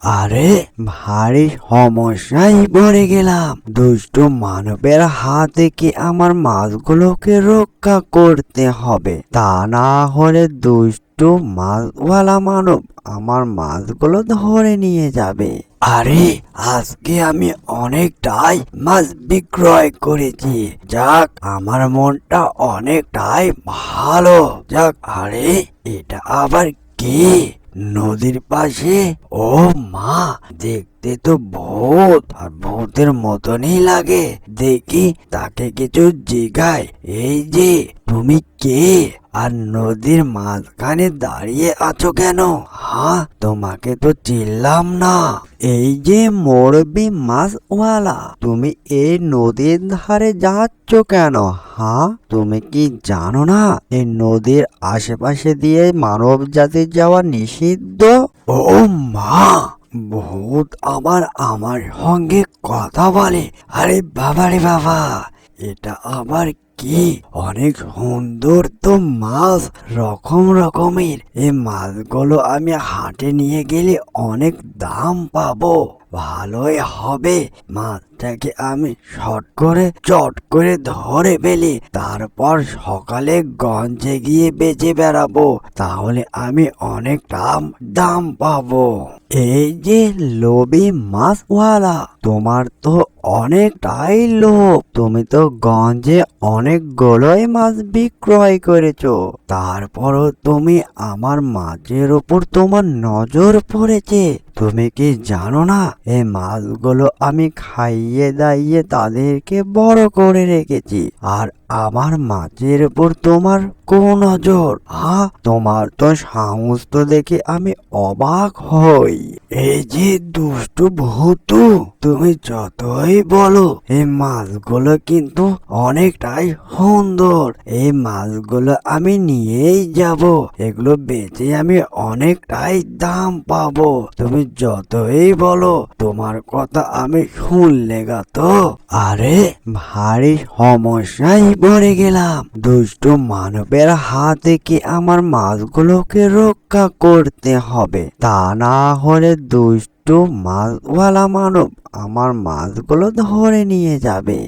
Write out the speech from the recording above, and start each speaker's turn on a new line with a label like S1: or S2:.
S1: আরে ভারী সমস্যায় পড়ে গেলাম। দুষ্ট মানবের হাত থেকে আমার মাছগুলোকে রক্ষা করতে হবে, তা না হলে দুষ্ট মাছওয়ালা মানব আমার মাছগুলো ধরে নিয়ে যাবে। আরে আজকে আমি অনেকটাই মাছ বিক্রয় করেছি, যাক আমার মনটা অনেকটাই ভালো। যাক, আরে এটা আবার কি নদীর পাশে? ও মা, দেখতে তো ভূত, আর ভূতের মতনই লাগে। দেখি তাকে কিছু জিগায়, এই যে তুমি কে, আর নদীর মাঝখানে দাঁড়িয়ে আছো কেন? হ্যাঁ, তোমাকে তো চিনলাম না। এই যে মোরবি মাছওয়ালা, তুমি এই নদীর ধারে যাচ্ছ কেন? হ্যাঁ, তুমি কি জানো না এই নদীর আশেপাশে দিয়ে মানব জাতির যাওয়া নিষিদ্ধ? ও মা, ভূত আবার আমার সঙ্গে কথা বলে? আরে বাবা রে বাবা, এটা আবার কি অনেক সুন্দর তো মাছ, রকম রকমের। এই মাছগুলো আমি হাটে নিয়ে গেলে অনেক দাম পাবো। ভালোই হবে, মাছটাকে আমি চট করে ধরে ফেলি, তারপর সকালে গঞ্জে গিয়ে বেচে বেড়াবো, তাহলে আমি অনেক দাম পাবো। এই যে লোভী মাছওয়ালা, তোমার তো অনেকটাই লোভ। তুমি তো গঞ্জে অনেকগুলোই মাছ বিক্রয় করেছো, তারপরও তুমি আমার মাছের উপর তোমার নজর পড়েছে। তুমি কি জানো না এই মাছগুলো আমি খাইয়ে দাইয়ে তাদেরকে বড় করে রেখেছি, আর আমার মাছের উপর তোমার কোন নজর? হ্যাঁ, তোমার তো সাহস তো দেখে আমি অবাক হই। এই যে দুষ্টু ভূতু, তুমি যতই বলো এই মাছগুলো কিন্তু অনেকটাই সুন্দর। এই মাছগুলো আমি নিয়েই যাব, এগুলো বেচে আমি অনেকটাই দাম পাবো। তুমি যতই বলো, তোমার কথা আমি শুনলে তো। আরে ভারী সমস্যায় পড়ে গেলাম। দুষ্ট মানবের হাত থেকে আমার মাছগুলোকে রক্ষা করতে হবে, তা না হলে দুষ্ট মাছওয়ালা মানব আমার মাছগুলো ধরে নিয়ে যাবে।